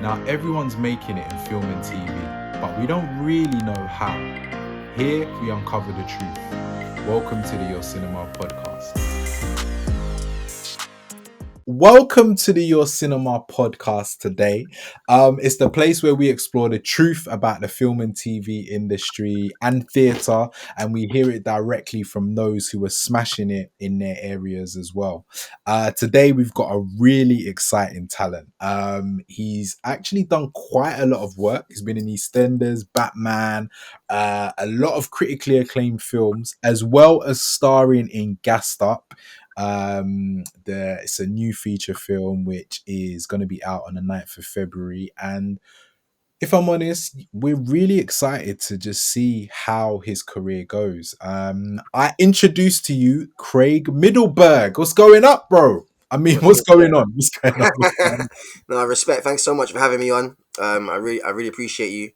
Now, everyone's making it in film and TV, but we don't really know how. Here, we uncover the truth. Welcome to the Your Cinema podcast. Welcome to the Your Cinema podcast today. It's the place where we explore the truth about the film and TV industry and theatre, and we hear it directly from those who are smashing it in their areas as well. Today, we've got a really exciting talent. He's actually done quite a lot of work. He's been in Eastenders, Batman, a lot of critically acclaimed films, as well as starring in Gassed Up. It's a new feature film which is going to be out on the 9th of February, and if I'm honest, we're really excited to just see how his career goes. I introduced to you Craige Middleburg. What's going up, bro? I mean, what's going Respect. on? What's going on? What's going on? No, respect. Thanks so much for having me on. I really appreciate you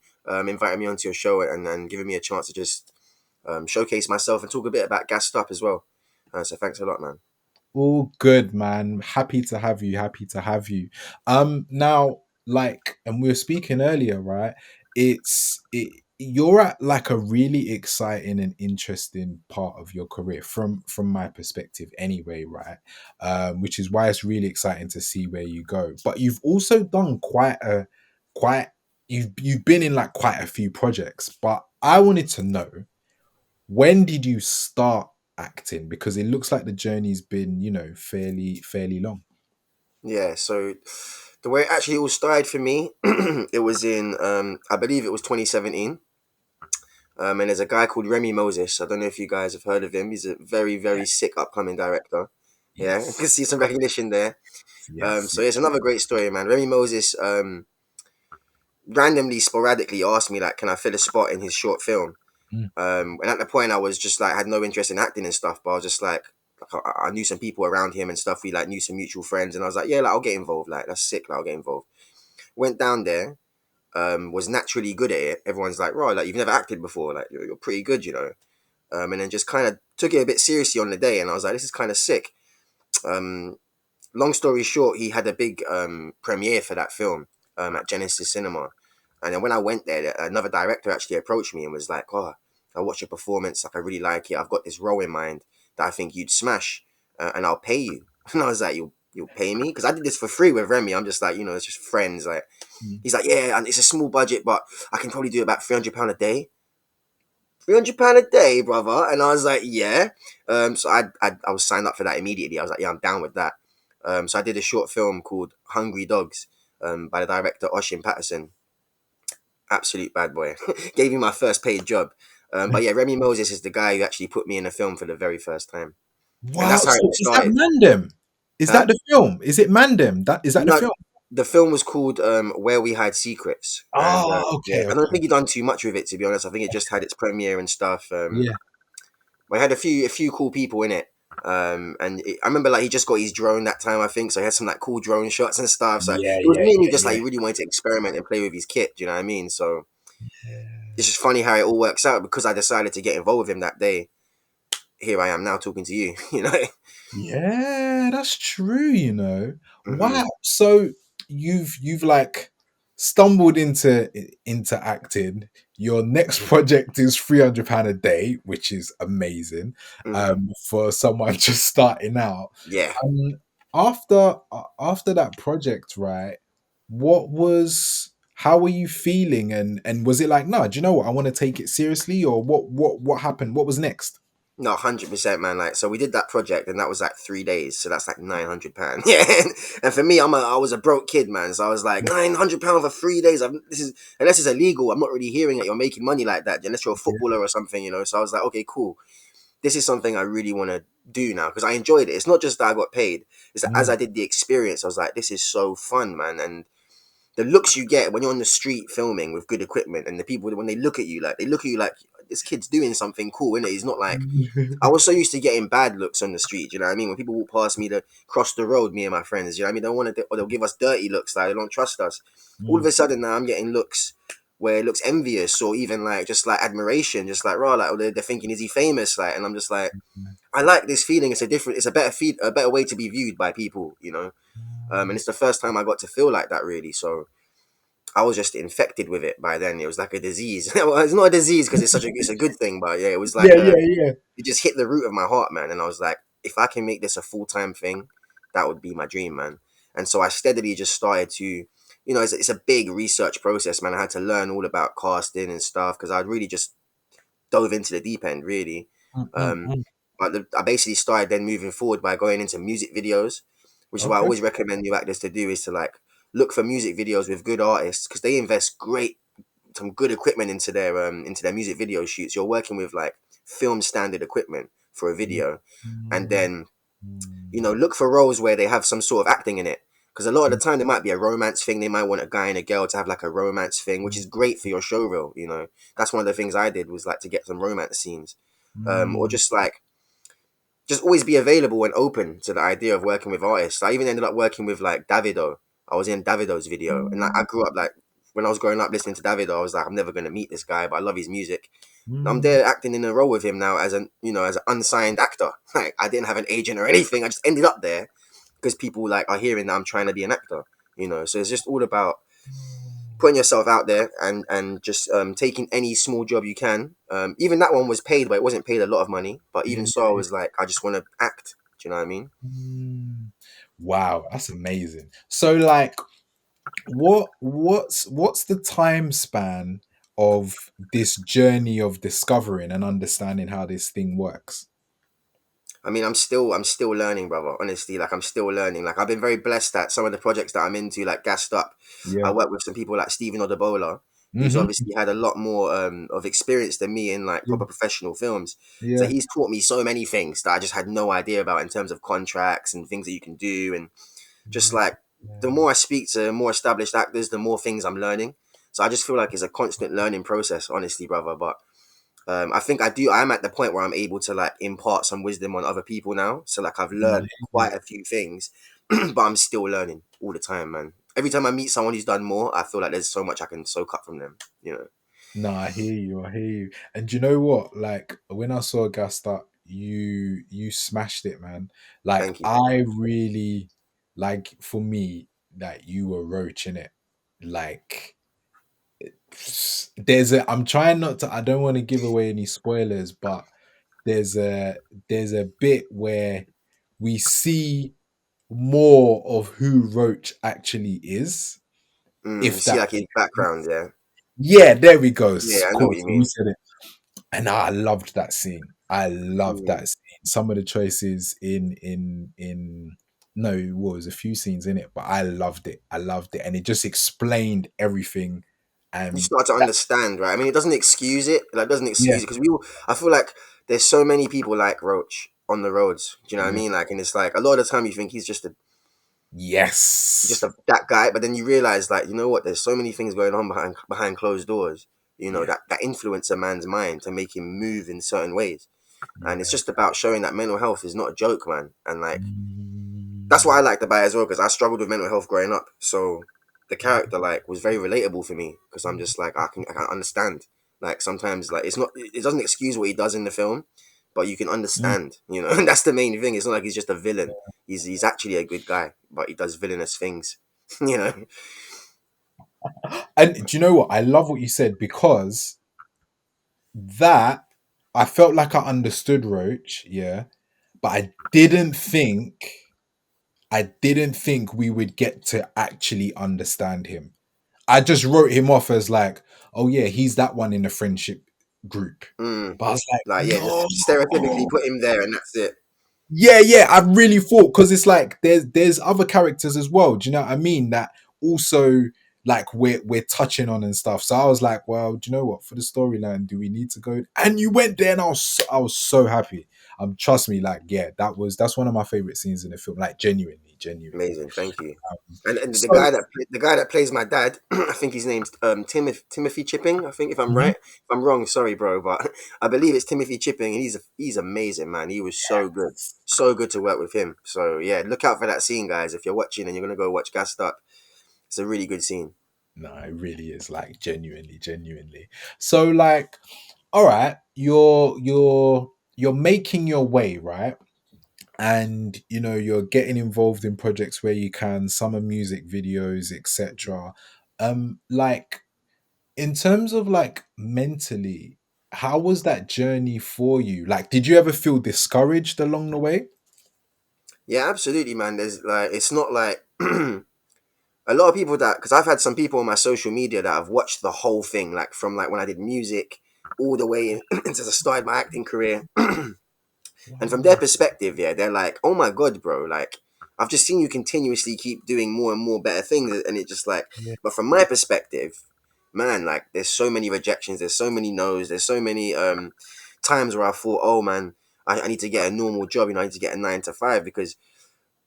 inviting me onto your show and giving me a chance to just showcase myself and talk a bit about Gassed Up as well. So thanks a lot, man. All good, man. Happy to have you. Happy to have you. Now, and we were speaking earlier, right? You're at like a really exciting and interesting part of your career from my perspective, anyway, right? Which is why it's really exciting to see where you go. But you've also done quite you've been in like quite a few projects. But I wanted to know, when did you start acting? Because it looks like the journey's been, fairly long. Yeah. So the way it actually all started for me, it was in I believe it was 2017. And there's a guy called Remi Moses. I don't know if you guys have heard of him. He's a very, Yeah. very sick upcoming director. Yeah, you Yes. can see some recognition there. Yes. So it's another great story, man. Remi Moses randomly, sporadically asked me like, can I fill a spot in his short film? Mm. And at the point, I was just like, had no interest in acting and stuff, but I was just like I knew some people around him and stuff. We like knew some mutual friends, and I was like, yeah, like I'll get involved. Like that's sick. Like I'll get involved. Went down there. Was naturally good at it. Everyone's like, right, like you've never acted before. Like you're pretty good, you know. And then just kind of took it a bit seriously on the day, and I was like, this is kind of sick. Um, Long story short, he had a big premiere for that film at Genesis Cinema. And then when I went there, another director actually approached me and was like, "Oh, I watched your performance. Like, I really like it. I've got this role in mind that I think you'd smash, and I'll pay you." And I was like, "You'll pay me?" Because I did this for free with Remy. I'm just like, it's just friends. Like, Mm. he's like, "Yeah, and it's a small budget, but I can probably do about £300 a day." £300 a day, brother. And I was like, "Yeah." So I was signed up for that immediately. I was like, "Yeah, I'm down with that." So I did a short film called Hungry Dogs by the director Oshin Patterson. Absolute bad boy. Gave me my first paid job. But yeah, Remy Moses is the guy who actually put me in a film for the very first time. And Wow. that's how it So all is that started. Mandem? Is that Huh? the film? Is it Mandem? Is that the No, film? the film was called Where We Hide Secrets. And Oh, yeah, okay, I don't okay. think he done too much with it, to be honest. I think it just had its premiere and stuff. Yeah. We had a few cool people in it. I remember like he just got his drone that time, I think. So he had some like cool drone shots and stuff. So it Yeah, was yeah, mainly yeah, just like yeah. he really wanted to experiment and play with his kit. Do you know what I mean? So Yeah. it's just funny how it all works out because I decided to get involved with him that day. Here I am now talking to you. You know. Yeah, that's true. Hmm. Wow. So you've like stumbled into acting. Your next project is £300 a day, which is amazing. Hmm. For someone just starting out. Yeah. Um after that project, right? How were you feeling, and was it like, no, do you know what? I want to take it seriously, or what happened? What was next? No, 100%, man. Like, so we did that project, and that was like 3 days, so that's like £900. Yeah, and for me, I was a broke kid, man. So I was like, £900 for 3 days. This is unless it's illegal. I'm not really hearing that you're making money like that, unless you're a Yeah. footballer or something, you know. So I was like, okay, cool. This is something I really want to do now because I enjoyed it. It's not just that I got paid; it's that as Mm. I did the experience, I was like, this is so fun, man. And the looks you get when you're on the street filming with good equipment, and the people when they look at you, like they look at you like this kid's doing something cool, innit? He's not like I was so used to getting bad looks on the street. You know what I mean? When people walk past me to cross the road, me and my friends, you know what I mean? They want to, or they'll give us dirty looks, like they don't trust us. All of Mm. a sudden now, I'm getting looks where it looks envious or even like just like admiration, just like raw, like they're thinking, is he famous? Like, and I'm just like, I like this feeling. It's a better a better way to be viewed by people, you know. And it's the first time I got to feel like that, really. So I was just infected with it by then. It was like a disease. Well, it's not a disease because it's a good thing, but yeah, it was like Yeah, a, yeah, yeah. it just hit the root of my heart, man. And I was like, if I can make this a full time thing, that would be my dream, man. And so I steadily just started to, it's a big research process, man. I had to learn all about casting and stuff because I'd really just dove into the deep end, really. Mm, mm, Um, mm. but I basically started then moving forward by going into music videos, which is what I Okay. always recommend new actors to do is to like look for music videos with good artists because they invest some good equipment into their music video shoots. You're working with like film standard equipment for a Mm, video, and mm, then mm, look for roles where they have some sort of acting in it. Because a lot of the mm, time there might be a romance thing. They might want a guy and a girl to have like a romance thing, which is great for your show reel. That's one of the things I did was like to get some romance scenes, or mm, just like just always be available and open to the idea of working with artists. I even ended up working with like Davido. I was in Davido's video, and like I grew up like when I was growing up listening to Davido, I was like, I'm never gonna meet this guy, but I love his music. I'm mm. there acting in a role with him now as an unsigned actor. Like I didn't have an agent or anything. I just ended up there because people like are hearing that I'm trying to be an actor. So it's just all about putting yourself out there and just taking any small job you can. Even that one was paid, but it wasn't paid a lot of money. But Yeah, even so, I yeah, was like, I just want to act. Do you know what I mean? mm. Wow, that's amazing. So like what's the time span of this journey of discovering and understanding how this thing works? I mean, I'm still learning, brother. Honestly, like I'm still learning. Like I've been very blessed that some of the projects that I'm into, like Gassed Up, I Yeah. work with some people like Stephen Odabola, who's Hmm. obviously had a lot more of experience than me in like Yeah. proper professional films. So Yeah. he's taught me so many things that I just had no idea about in terms of contracts and things that you can do, and just like the more I speak to more established actors, the more things I'm learning. So I just feel like it's a constant learning process, honestly, brother. But I think I'm at the point where I'm able to like impart some wisdom on other people now. So like I've No, I learned hear quite a few things, but I'm still learning all the time, man. Every time I meet someone who's done more, I feel like there's so much I can soak up from them. No, I hear you. I hear you. And do you know what? Like when I saw Gassed Up, you smashed it, man. Like Thank you, thank I you. really like for me that you were roaching it. Like I'm trying not to I don't want to give away any spoilers, but there's a there's a bit where we see more of who Roach actually is. You If see that like his background, yeah, Yeah, there we go. Of yeah, I know what course, you you mean. said it. And I loved that scene. I loved Mm. that scene. Some of the choices in no, it was a few scenes in it, but I loved it. I loved it, and it just explained everything. You And start to that, understand, right? I mean, it doesn't excuse it. Like, it doesn't yeah, excuse it because I feel like there's so many people like Roach on the roads. Do you know what I yeah, mean? Like, and it's like a lot of the time you think he's just yes, a that guy, but then you realize like, you know what? There's so many things going on behind closed doors. yeah, That influence a man's mind to make him move in certain ways, and it's yeah. just about showing that mental health is not a joke, man. And like that's what I Mm. liked about it as well because I struggled with mental health growing up. So the character like was very relatable for me because I'm just like I can understand. Like sometimes like it doesn't excuse what he does in the film, but you can Mm. understand. And that's the main thing. It's not like he's just a villain. He's actually a good guy, but he does villainous things. you know. And do you know what? I love what you said because that I felt like I understood Roach, yeah, but I didn't think we would get to actually understand him. I just wrote him off as like, oh yeah, he's that one in the friendship group. Mm. But I was like, Like yeah, just no. stereotypically put him there and that's it. Yeah, yeah, I really thought because it's like there's other characters as well. Do you know what I mean? That also like we're touching on and stuff. So I was like, well, do you know what? For the storyline, do we need to go? And you went there, and I was so happy. Trust me, like yeah, that's one of my favorite scenes in the film. Like genuinely, genuinely. Amazing, thank you. And the So guy that plays my dad, I think his name's Timothy Chipping. I think if I'm mhm. right, if I'm wrong, sorry, bro, but I believe it's Timothy Chipping, and he's amazing, man. He was so good to work with him. So yeah, look out for that scene, guys. If you're watching and you're gonna go watch Gassed Up, it's a really good scene. No, it really is like genuinely, genuinely. So like, all right, you're making your way, right? And you're getting involved in projects where you can, summer music videos, etc. Like in terms of like mentally, how was that journey for you? Like, did you ever feel discouraged along the way? Yeah, absolutely, man. There's like, it's not like a lot of people that, because I've had some people on my social media that have watched the whole thing, like from like when I did music all the way into the started my acting career. And from their Wow. perspective, yeah, they're like, "Oh my god, bro! Like, I've just seen you continuously keep doing more and more better things," and it's just like, Yeah. but from my perspective, man, like, there's so many rejections, there's so many no's, there's so many times where I thought, "Oh man, I need to get a normal job, I need to get a 9 to 5," because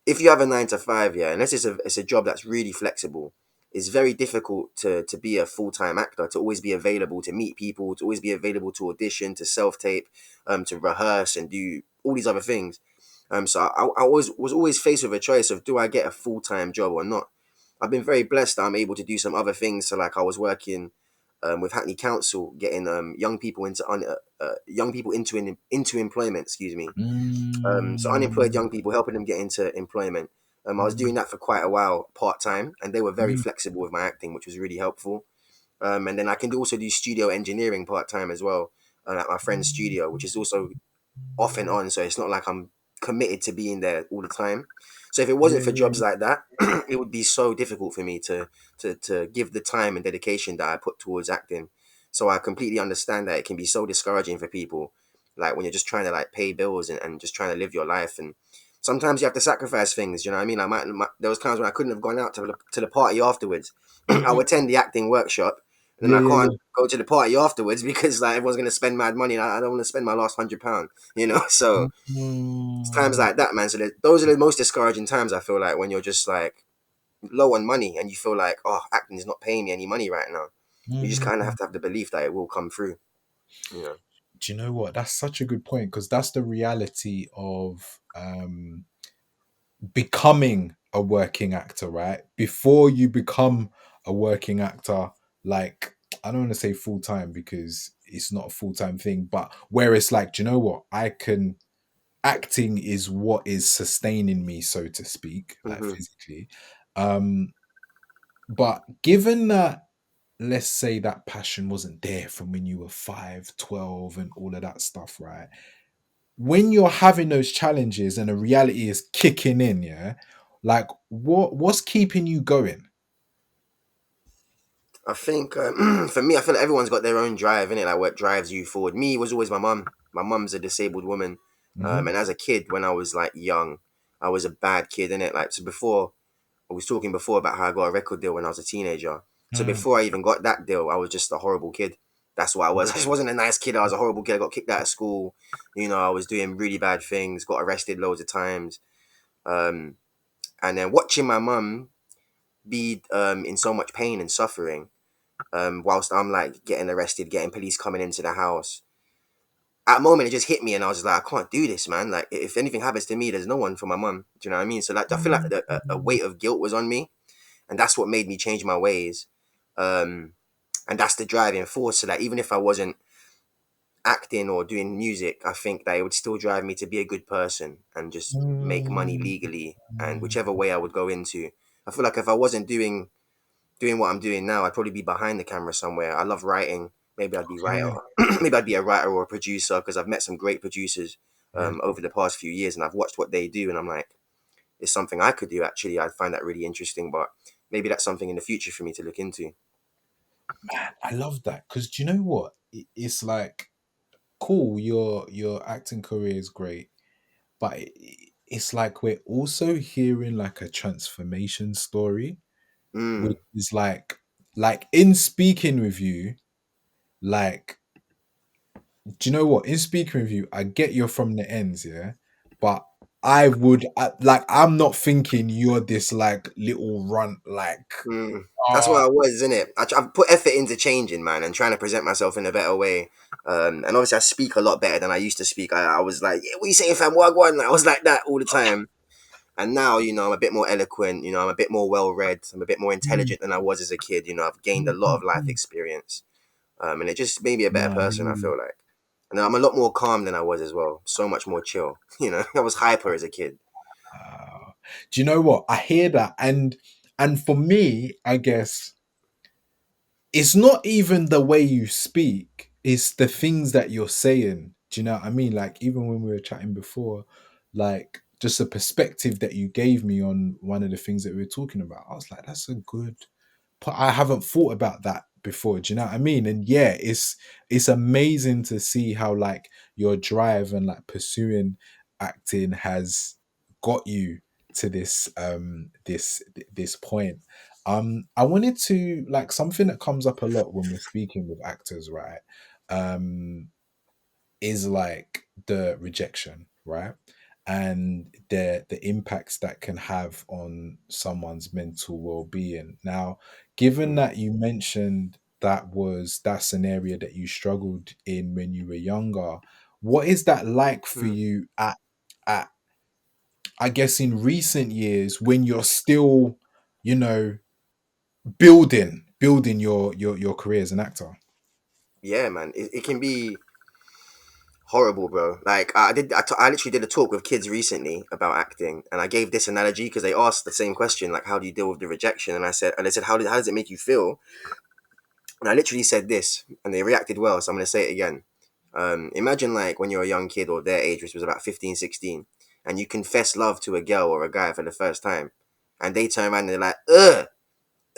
if you have a 9 to 5, yeah, unless it's a job that's really flexible, it's very difficult to be a full time actor, to always be available, to meet people, to always be available to audition, to self tape, to rehearse and do all these other things. So I was always faced with a choice of, do I get a full time job or not? I've been very blessed that I'm able to do some other things. So like I was working with Hackney Council, getting young people into employment. Excuse me. So unemployed Mm, young people, helping them get into employment. I was doing that for quite a while, part time, and they were very mm, flexible with my acting, which was really helpful. And then I can also do studio engineering part time as well, at my friend's studio, which is also off and on. So it's not like I'm committed to being there all the time. So if it yeah, wasn't for yeah, jobs like that, it would be so difficult for me to give the time and dedication that I put towards acting. So I completely understand that it can be so discouraging for people, like when you're just trying to like pay bills and just trying to live your life. And sometimes you have to sacrifice things. You know what I mean? There was times when I couldn't have gone out to the party afterwards. mm, I mm, would attend the acting workshop, and then yeah, I yeah, can't yeah. go to the party afterwards because like everyone's gonna spend mad money, and I don't want to spend my last £100. So it's times Mm, like that, man. So those are the most discouraging times, I feel like, when you're just like low on money and you feel like, oh, acting is not paying me any money right now. You just kind of mm. have to have the belief that it will come through. You know. Do you know what? That's such a good point because that's the reality of becoming a working actor, right? Before you become a working actor, like I don't want to say full time because it's not a full time thing, but where it's like, do you know what? I can acting is what is sustaining me, so to speak, like Hmm. physically. Um, but given that, let's say that passion wasn't there from when you were 5, 12, and all of that stuff, right? When you're having those challenges and the reality is kicking in, yeah, like what's keeping you going? I think for me, I feel like everyone's got their own drive in it, like what drives you forward. Me, it was always my mum. My mum's a disabled woman, Hmm. and as a kid, when I was like young, I was a bad kid in it. Like, so before, I was talking before about how I got a record deal when I was a teenager. So Mm. before I even got that deal, I was just a horrible kid. That's what I was. I just wasn't a nice kid. I was a horrible kid. I got kicked out of school. I was doing really bad things. Got arrested loads of times. Um, and then watching my mum be in so much pain and suffering, whilst I'm like getting arrested, getting police coming into the house. At a moment, it just hit me, and I was like, I can't do this, man. Like, if anything happens to me, there's no one for my mum. Do you know what I mean? So like, I feel like a weight of guilt was on me, and that's what made me change my ways. Um, and that's the driving force. So that even if I wasn't acting or doing music, I think that it would still drive me to be a good person and just make money Mm. legally, and whichever way I would go into. I feel like if I wasn't doing what I'm doing now, I'd probably be behind the camera somewhere. I love writing. Maybe I'd be writer. Okay. Maybe I'd be a writer or a producer, because I've met some great producers Yeah. over the past few years, and I've watched what they do, and I'm like, it's something I could do. Actually, I find that really interesting. But maybe that's something in the future for me to look into. Man, I love that because do you know what? It's like cool. Your acting career is great, but it's like we're also hearing like a transformation story, which Mm, is like in speaking with you, like do you know what? In speaking with you, I get you're from the ends, yeah, but like I'm not thinking you're this like little runt, like mm. That's what ah, I was, isn't it? I've put effort into changing, man, and trying to present myself in a better way. And obviously, I speak a lot better than I used to speak. I was like, yeah, what you saying, fam? What? I was like that all the time. And now, I'm a bit more eloquent. I'm a bit more well read. I'm a bit more mm, intelligent than I was as a kid. I've gained a mm, lot mm, of life mm. experience, and it just made me a better No, person, I really. feel like. And I'm a lot more calm than I was as well. So much more chill. I was hyper as a kid. Do you know what? I hear that, and for me, I guess it's not even the way you speak, it's the things that you're saying. Do you know what I mean? Like, even when we were chatting before, like, just a perspective that you gave me on one of the things that we were talking about, I was like, that's a good, I haven't thought about that before. Do you know what I mean? And yeah, it's amazing to see how, like, your drive and like pursuing acting has got you to this point. I wanted to, like, something that comes up a lot when we're speaking with actors, right? Um, is like the rejection, right? And the impacts that can have on someone's mental well-being. Now, given Mm. that you mentioned that's an area that you struggled in when you were younger, what is that like for Mm. you at I guess in recent years when you're still, you know, building your career as an actor? Yeah, man, it can be horrible, bro. Like I literally did a talk with kids recently about acting, and I gave this analogy because they asked the same question, like, how do you deal with the rejection? And I said, and they said, how does it make you feel? And I literally said this, and they reacted well, so I'm gonna say it again. Imagine like when you're a young kid or their age, which was about 15, 16, and you confess love to a girl or a guy for the first time, and they turn around and they're like, ugh,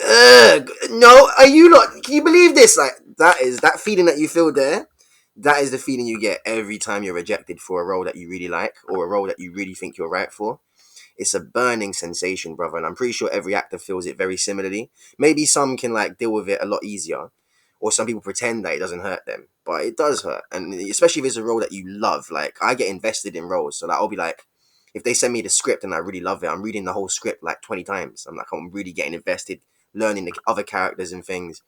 ugh, no, are you not? Can you believe this? Like, that is that feeling that you feel there. That is the feeling you get every time you're rejected for a role that you really like or a role that you really think you're right for. It's a burning sensation, brother, and I'm pretty sure every actor feels it very similarly. Maybe some can like deal with it a lot easier, or some people pretend that it doesn't hurt them, but it does hurt, and especially if it's a role that you love. Like, I get invested in roles, so like I'll be like, if they send me the script and I really love it, I'm reading the whole script like 20 times. I'm really getting invested, learning the other characters and things,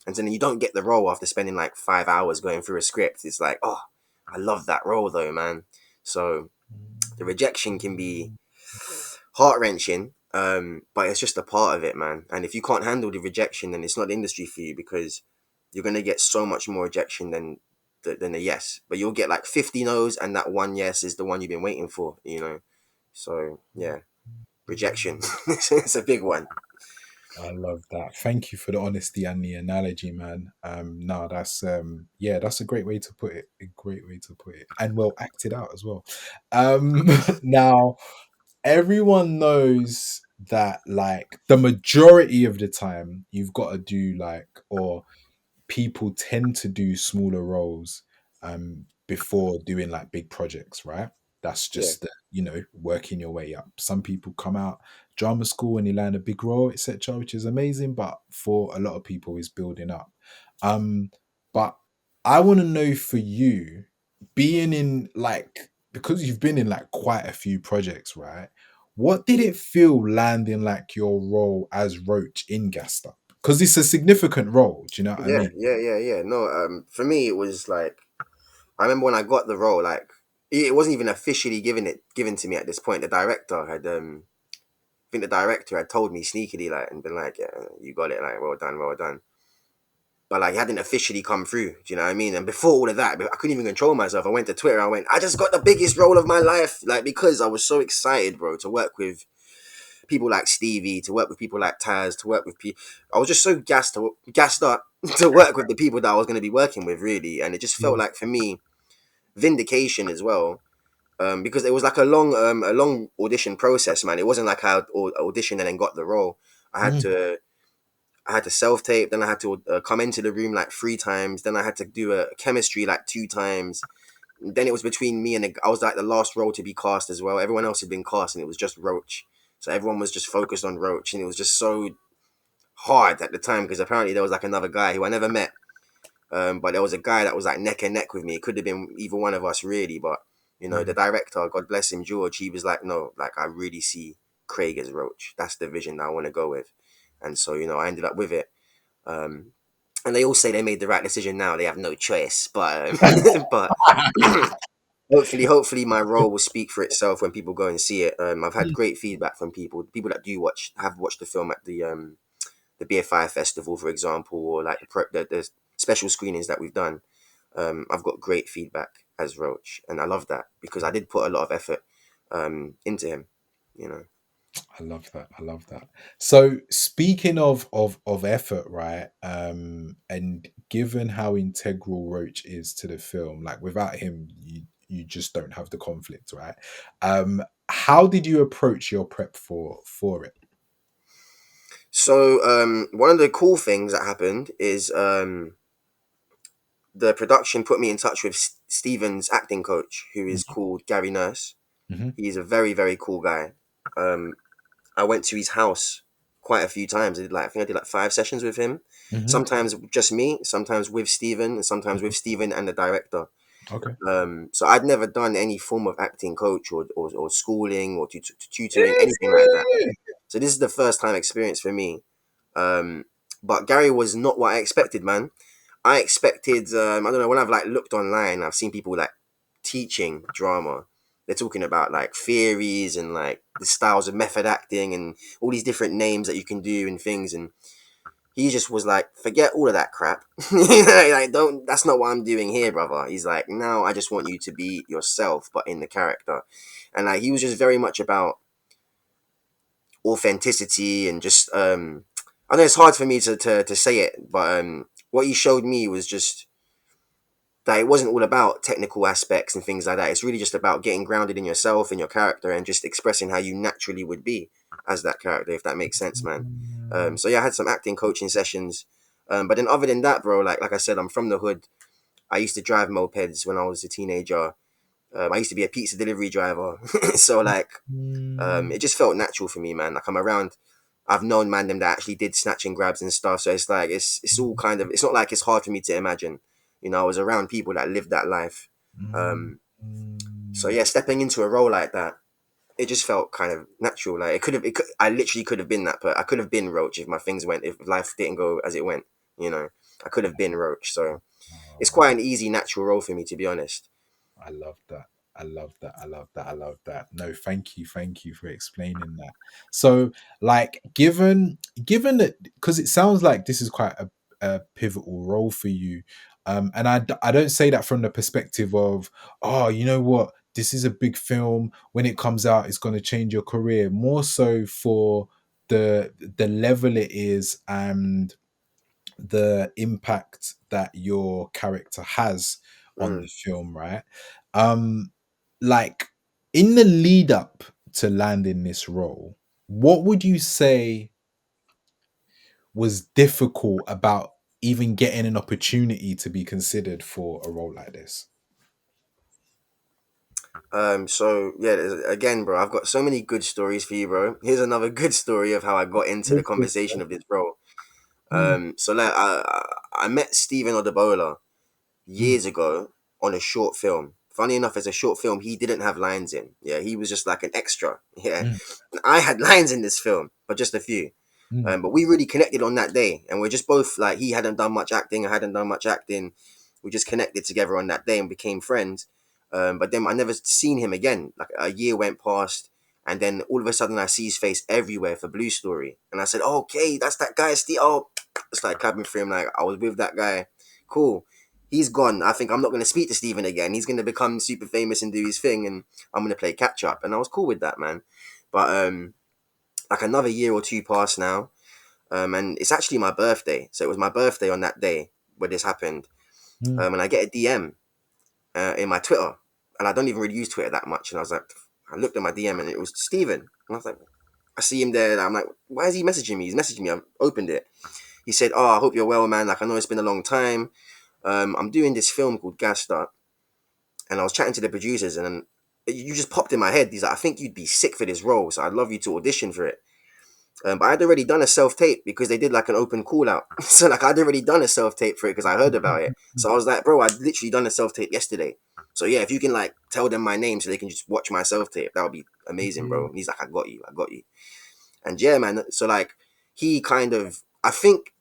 and then you don't get the role after spending like 5 hours going through a script. It's like, oh, I love that role though, man. So the rejection can be heart wrenching, but it's just a part of it, man. And if you can't handle the rejection, then it's not the industry for you because you're gonna get so much more rejection than a yes. But you'll get like 50 no's, and that one yes is the one you've been waiting for, you know. So yeah, rejection. It's a big one. I love that. Thank you for the honesty and the analogy, man. No, that's yeah, that's a great way to put it. A great way to put it. And well acted out as well. Um now everyone knows that, like, the majority of the time you've got to do, like, or people tend to do smaller roles before doing like big projects, right? That's Yeah. just the, working your way up. Some people come out drama school and they land a big role, etc., which is amazing, but for a lot of people is building up. But I want to know, for you, being in, like, because you've been in like quite a few projects, right? What did it feel landing like your role as Roach in Gaster? Because it's a significant role. Do you know what I Yeah, mean? yeah, yeah, yeah. No, for me it was like, I remember when I got the role, like it wasn't even officially given to me at this point. The director had I think the director had told me sneakily, like, and been like, yeah, you got it, like, well done, well done. But like, it hadn't officially come through. Do you know what I mean? And before all of that, I couldn't even control myself. I went to Twitter. I went, I just got the biggest role of my life, like, because I was so excited, bro, to work with people like Stevie, to work with people like Taz, to work with people. I was just so gassed up to work with the people that I was going to be working with, really. And it just felt Yeah. like, for me, vindication as well, because it was like a long audition process, man. It wasn't like I auditioned and then got the role. I had Mm, to I had to self tape, then I had to come into the room like 3 times, then I had to do a chemistry like 2 times. Then it was between me and I was like the last role to be cast as well. Everyone else had been cast, and it was just Roach. So everyone was just focused on Roach, and it was just so hard at the time because apparently there was like another guy who I never met. But there was a guy that was like neck and neck with me. It could have been either one of us, really. But the mm. director, God bless him, George, he was like, no, like, I really see Craige as Roach. That's the vision that I want to go with. And so, I ended up with it. Um, and they all say they made the right decision now. They have no choice. But but hopefully my role will speak for itself when people go and see it. I've had great feedback from people that do have watched the film at the BFI festival, for example, or like the special screenings that we've done. I've got great feedback as Roach, and I love that because I did put a lot of effort into him. You know. I love that. I love that. So speaking of effort, right? And given how integral Roach is to the film, like without him, you just don't have the conflict, right? How did you approach your prep for it? So one of the cool things that happened is the production put me in touch with Steven's acting coach, who is called Gary Nurse. Mm-hmm. He's a very, very cool guy. Um, I went to his house quite a few times. I think I did like 5 sessions with him. Mm-hmm. Sometimes just me, sometimes with Steven, and sometimes with Steven and the director. Okay. So I'd never done any form of acting coach or schooling or tutoring, anything like that. So this is the first time experience for me. Um, but Gary was not what I expected, man. I expected, I don't know, when I've like looked online, I've seen people like teaching drama. They're talking about like theories and like the styles of method acting and all these different names that you can do and things. And he just was like, forget all of that crap. Like, don't, that's not what I'm doing here, brother. He's like, no, I just want you to be yourself, but in the character. And like, he was just very much about authenticity and just, I know it's hard for me to say it, but what he showed me was just that it wasn't all about technical aspects and things like that. It's really just about getting grounded in yourself and your character and just expressing how you naturally would be as that character, if that makes sense, man. So yeah, I had some acting coaching sessions, but then other than that, bro, like I said, I'm from the hood. I used to drive mopeds when I was a teenager. I used to be a pizza delivery driver, so like Mm, it just felt natural for me, man. Like I'm around. I've known man them that actually did snatch and grabs and stuff. So it's like it's all kind of, it's not like it's hard for me to imagine. You know, I was around people that lived that life. mm, Um, so mm. yeah, stepping into a role like that, it just felt kind of natural. Like I literally could have been that, but I could have been Roach if life didn't go as it went. You know, I could have been Roach. So it's Oh, quite an easy, natural role for me, to be honest. I love that. I love that. I love that. I love that. No, thank you for explaining that. So, like, given that, because it sounds like this is quite a pivotal role for you, and I don't say that from the perspective of, oh, you know what, this is a big film. When it comes out, it's going to change your career. More so for the level it is and the impact that your character has on the Mm. film, right? Um, like in the lead up to landing this role, what would you say was difficult about even getting an opportunity to be considered for a role like this? So yeah, again, bro, I've got so many good stories for you, bro. Here's another good story of how I got into the Go for it. conversation of this role. Mm, So like I met Stephen Odebola mm, years ago on a short film. Funny enough, as a short film, he didn't have lines in. Yeah, he was just like an extra. Yeah, mm, and I had lines in this film, but just a few. mm, But we really connected on that day, and we're just both like, he hadn't done much acting, I hadn't done much acting. We just connected together on that day and became friends. But then I never seen him again. Like a year went past, and then all of a sudden I see his face everywhere for Blue Story, and I said, oh, "Okay, that's that guy, Steve." Oh, it's like clapping for him. Like I was with that guy. Cool. He's gone. I think I'm not going to speak to Steven again. He's going to become super famous and do his thing, and I'm going to play catch up. And I was cool with that, man. But like another year or two passed now, and it's actually my birthday. So it was my birthday on that day where this happened. mm, And I get a DM in my Twitter, and I don't even really use Twitter that much. And I was like, I looked at my DM, and it was Steven. And I was like, I see him there, and I'm like, why is he messaging me? He's messaging me. I opened it. He said, "Oh, I hope you're well, man. Like I know it's been a long time. I'm doing this film called Gassed Up, and I was chatting to the producers, and then you just popped in my head. He's like, I think you'd be sick for this role, so I'd love you to audition for it." But I'd already done a self tape because they did like an open call out. So like I'd already done a self tape for it because I heard about it. So I was like, bro, I'd literally done a self tape yesterday. So yeah, if you can like tell them my name so they can just watch my self tape, that would be amazing, bro. mm, And he's like, I got you, I got you. And yeah, man. So like he kind of, I think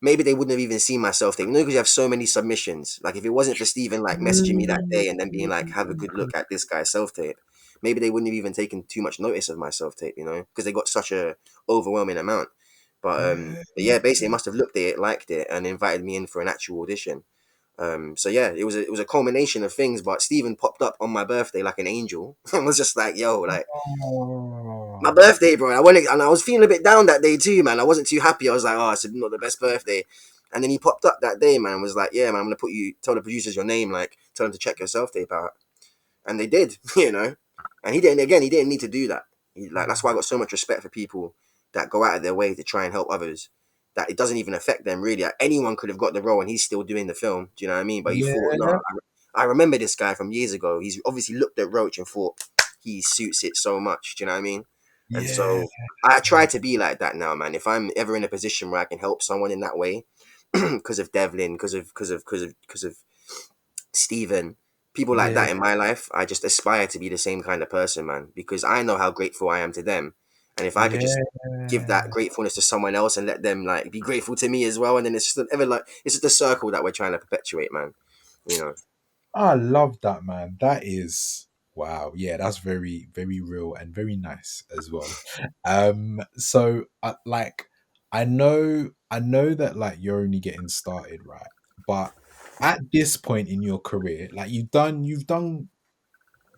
maybe they wouldn't have even seen my self tape. You know, because you have so many submissions. Like if it wasn't for Steven like messaging me that day and then being like, have a good look at this guy's self tape, maybe they wouldn't have even taken too much notice of my self tape, you know, because they got such a overwhelming amount. But yeah. yeah, basically, they must have looked at it, liked it, and invited me in for an actual audition. So yeah, it was a culmination of things. But Steven popped up on my birthday like an angel and was just like, "Yo, like my Oh, birthday, bro." And I was feeling a bit down that day too, man. I wasn't too happy. I was like, "Oh, it's not the best birthday." And then he popped up that day, man. Was like, "Yeah, man, I'm gonna tell the producers your name, like, tell them to check your self tape out." And they did, you know. And he didn't. Again, he didn't need to do that. That's why I got so much respect for people that go out of their way to try and help others. That it doesn't even affect them really. Like, anyone could have got the role, and he's still doing the film. Do you know what I mean? But he thought, no, yeah, I remember this guy from years ago. He's obviously looked at Roach and thought he suits it so much. Do you know what I mean? And yeah, so I try to be like that now, man. If I'm ever in a position where I can help someone in that way, because of Devlin, because of Steven, people like yeah, that in my life, I just aspire to be the same kind of person, man, because I know how grateful I am to them. And if I could just give that yeah. gratefulness to someone else and let them like be grateful to me as well, and then it's just ever like it's just a circle that we're trying to perpetuate, man. You know. I love that, man. That is wow. Yeah, that's very, very real and very nice as well. So like, I know that like you're only getting started, right? But at this point in your career, like you've done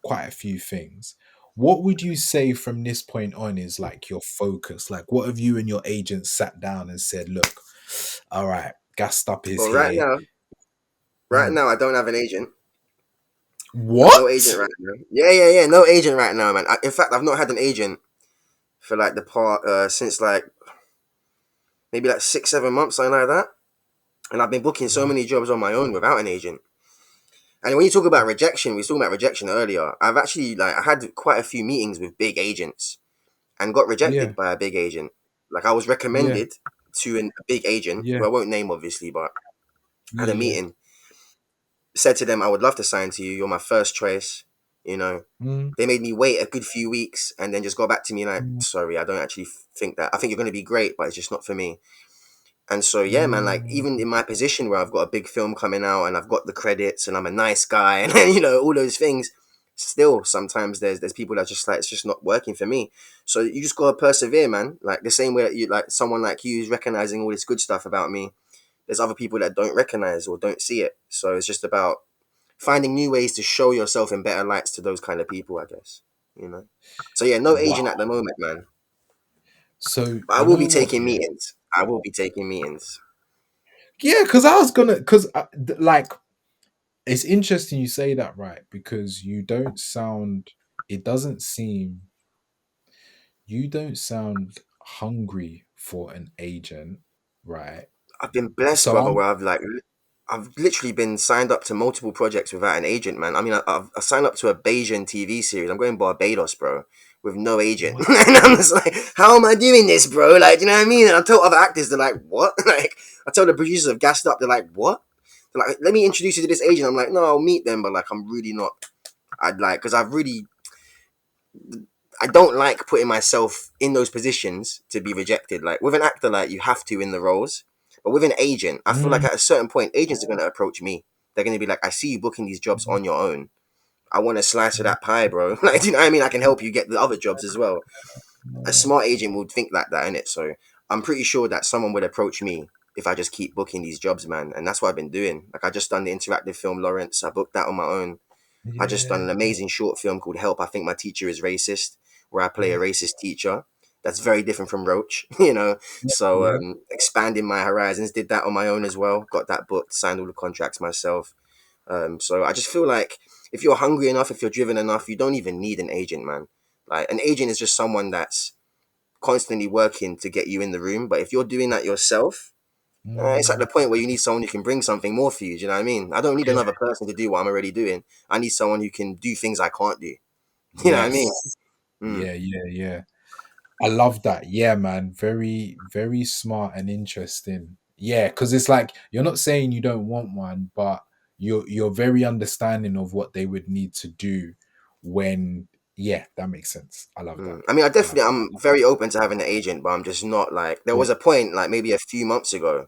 quite a few things. What would you say from this point on is like your focus? Like, what have you and your agent sat down and said, look, all right, gassed up is Well, right here. now, right Mm. now, I don't have an agent. I've no agent What? right now. Yeah, yeah, yeah. No agent right now, man. In fact, I've not had an agent for like the part since like maybe like 6, 7 months, something like that. And I've been booking so many jobs on my own without an agent. And when you talk about rejection, we were talking about rejection earlier. I've actually like I had quite a few meetings with big agents and got Yeah, rejected by a big agent. Like I was yeah, recommended to a big agent yeah, who I won't name obviously, but I had yeah, a yeah. meeting. Said to them, I would love to sign to you. You're my first choice. You know, Mm, they made me wait a good few weeks and then just got back to me like, mm, sorry, I don't actually think that. I think you're going to be great, but it's just not for me. And so, yeah, man, like mm. even in my position where I've got a big film coming out and I've got the credits and I'm a nice guy and you know all those things, still sometimes there's people that just like it's just not working for me. So you just gotta persevere, man. Like the same way that you like someone like you is recognizing all this good stuff about me. There's other people that don't recognize or don't see it. So it's just about finding new ways to show yourself in better lights to those kind of people, I guess. You know. So yeah, no agent at Wow. the moment, man. So But I you will know be what? taking Yeah, meetings. I will be taking meetings. yeah. Because I was gonna, because like it's interesting you say that, right? Because you don't sound. It doesn't seem. You don't sound hungry for an agent, right? I've been blessed, So brother, I'm. where I've literally been signed up to multiple projects without an agent, man. I mean, I signed up to a Bayesian TV series. I'm going Barbados, bro, with no agent. Wow. And I'm just like, how am I doing this, bro? Like, you know what I mean? And I tell other actors, they're like, what? Like, I tell the producers of Gassed Up, they're like, what? They're like, let me introduce you to this agent. I'm like, no, I'll meet them, but like, I'm really not. I'd like, because I don't like putting myself in those positions to be rejected. Like with an actor, like you have to in the roles, but with an agent, I feel like Mm, at a certain point, agents are going to approach me. They're going to be like, "I see you booking these jobs on your own. I want a slice of that pie, bro." Like, do you know what I mean? I can help you get the other jobs as well. A smart agent would think like that, innit? So I'm pretty sure that someone would approach me if I just keep booking these jobs, man. And that's what I've been doing. Like I just done the interactive film Lawrence. I booked that on my own. I just done yeah. an amazing short film called Help, I Think My Teacher is Racist, where I play a Yeah. racist teacher. That's very different from Roach, you know. So Yeah. expanding my horizons, did that on my own as well. Got that booked, signed all the contracts myself. So I just feel like if you're hungry enough, if you're driven enough, you don't even need an agent, man. Like an agent is just someone that's constantly working to get you in the room. But if you're doing that yourself, it's at Mm, the point where you need someone who can bring something more for you. Do you know what I mean? I don't need yeah. another person to do what I'm already doing. I need someone who can do things I can't do. You know what I mean? Yes. Mm. Yeah. Yeah. Yeah. I love that. Yeah, man. Very, very smart and interesting. Yeah, because it's like you're not saying you don't want one, but you're very understanding of what they would need to do when. Yeah, that makes sense. I love that. Mm. I mean, I love I'm very open to having an agent, but I'm just not like. There that. was a point, like maybe a few months ago,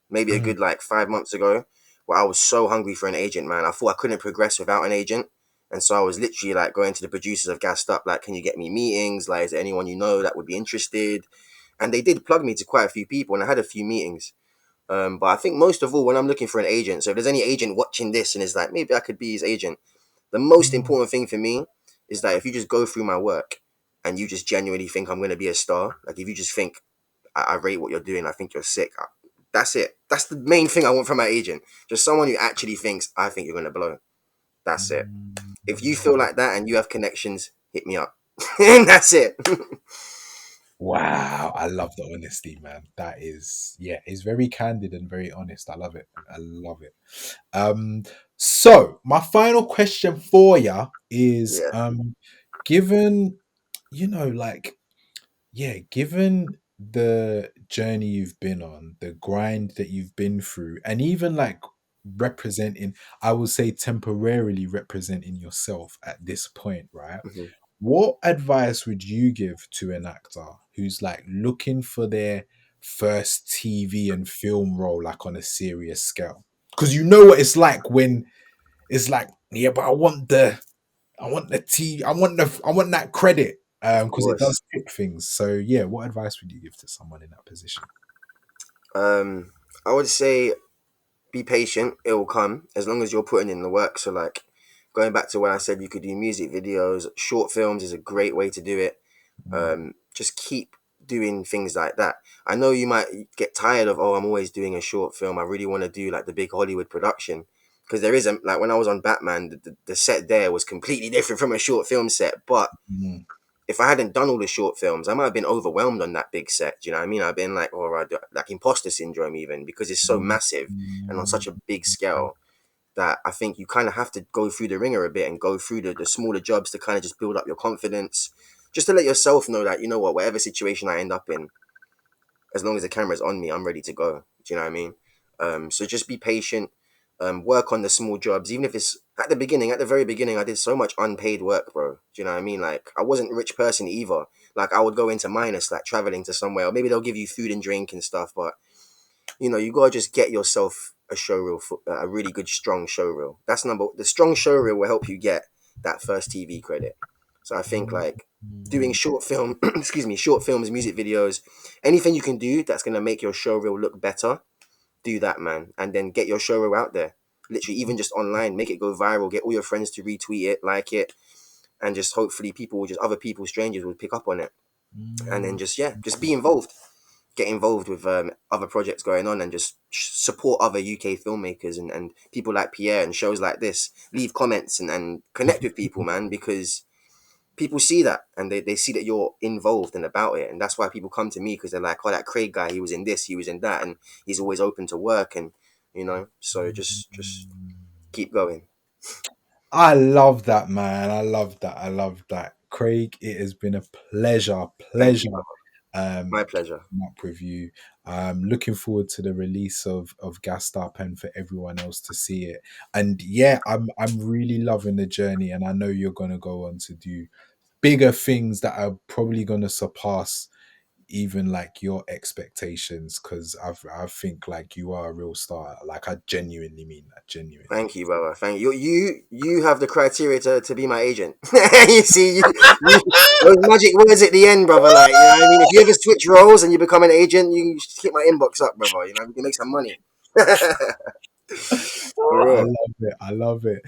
maybe Yeah. a good like 5 months ago, where I was so hungry for an agent, man. I thought I couldn't progress without an agent, and so I was literally like going to the producers of Gassed Up, like, can you get me meetings? Like, is there anyone you know that would be interested? And they did plug me to quite a few people, and I had a few meetings. But I think most of all, when I'm looking for an agent, so if there's any agent watching this and is like, maybe I could be his agent, the most Mm, important thing for me is that if you just go through my work and you just genuinely think I'm going to be a star, like if you just think I rate what you're doing, I think you're sick. That's it. That's the main thing I want from my agent. Just someone who actually thinks I think you're going to blow. That's it. If you feel mm. like that and you have connections, hit me up. And that's it. Wow, I love the honesty, man. That is, yeah, it's very candid and very honest. I love it. I love it. Um, so my final question for you is, Yeah. given, like, yeah, given the journey you've been on, the grind that you've been through, and even like representing, I would say temporarily representing yourself at this point, right? Mhm. What advice would you give to an actor who's like looking for their first TV and film role, like on a serious scale? Because you know what it's like when it's like, yeah, but I want that credit. Of Because it course. does tip things. So yeah, what advice would you give to someone in that position? Um, I would say be patient. It will come as long as you're putting in the work. So like going back to when I said you could do music videos, short films is a great way to do it. Mm, Just keep doing things like that. I know you might get tired of, oh, I'm always doing a short film. I really want to do like the big Hollywood production. Because there is a, like when I was on Batman, the set there was completely different from a short film set. But mm, if I hadn't done all the short films, I might have been overwhelmed on that big set. Do you know what I mean? I've been like, or like imposter syndrome, even because it's so mm, massive and on mm, such a big scale that I think you kind of have to go through the ringer a bit and go through the smaller jobs to kind of just build up your confidence, just to let yourself know that, you know what, whatever situation I end up in, as long as the camera's on me, I'm ready to go. Do you know what I mean? So just be patient, work on the small jobs, even if it's at the beginning, at the very beginning, I did so much unpaid work, bro. Do you know what I mean? Like, I wasn't a rich person either. Like, I would go into minus, like traveling to somewhere, or maybe they'll give you food and drink and stuff, but you gotta just get yourself a show reel, a really good, strong show reel. The strong show reel will help you get that first TV credit. So I think mm, like doing mm, short film, excuse me, short films, music videos, anything you can do that's gonna make your show reel look better, do that, man, and then get your show reel out there. Literally, even just online, make it go viral, get all your friends to retweet it, like it, and just hopefully other people, strangers will pick up on it, and then mm. just yeah, just be involved, get involved with other projects going on, and just support other UK filmmakers and people like Pierre and shows like this. Leave comments and connect with people, man, because people see that and they see that you're involved and about it, and that's why people come to me because they're like, oh, that Craig guy, he was in this, he was in that, and he's always open to work, and so just keep going. I love that, man. I love that. I love that. Craig, it has been a pleasure, Thank you, pleasure brother. My pleasure. catching up with you. Looking forward to the release of Gassed Up and for everyone else to see it. And yeah, I'm really loving the journey, and I know you're gonna go on to do bigger things that are probably gonna surpass even like your expectations, because I think like you are a real star. Like I genuinely mean that, genuinely. Thank you, brother. Thank you. You have the criteria to be my agent. You see, those magic words at the end, brother. Like, you know what I mean? If you ever switch roles and you become an agent, you can just hit my inbox up, brother. You know, we can make some money. For I real. love it. I love it.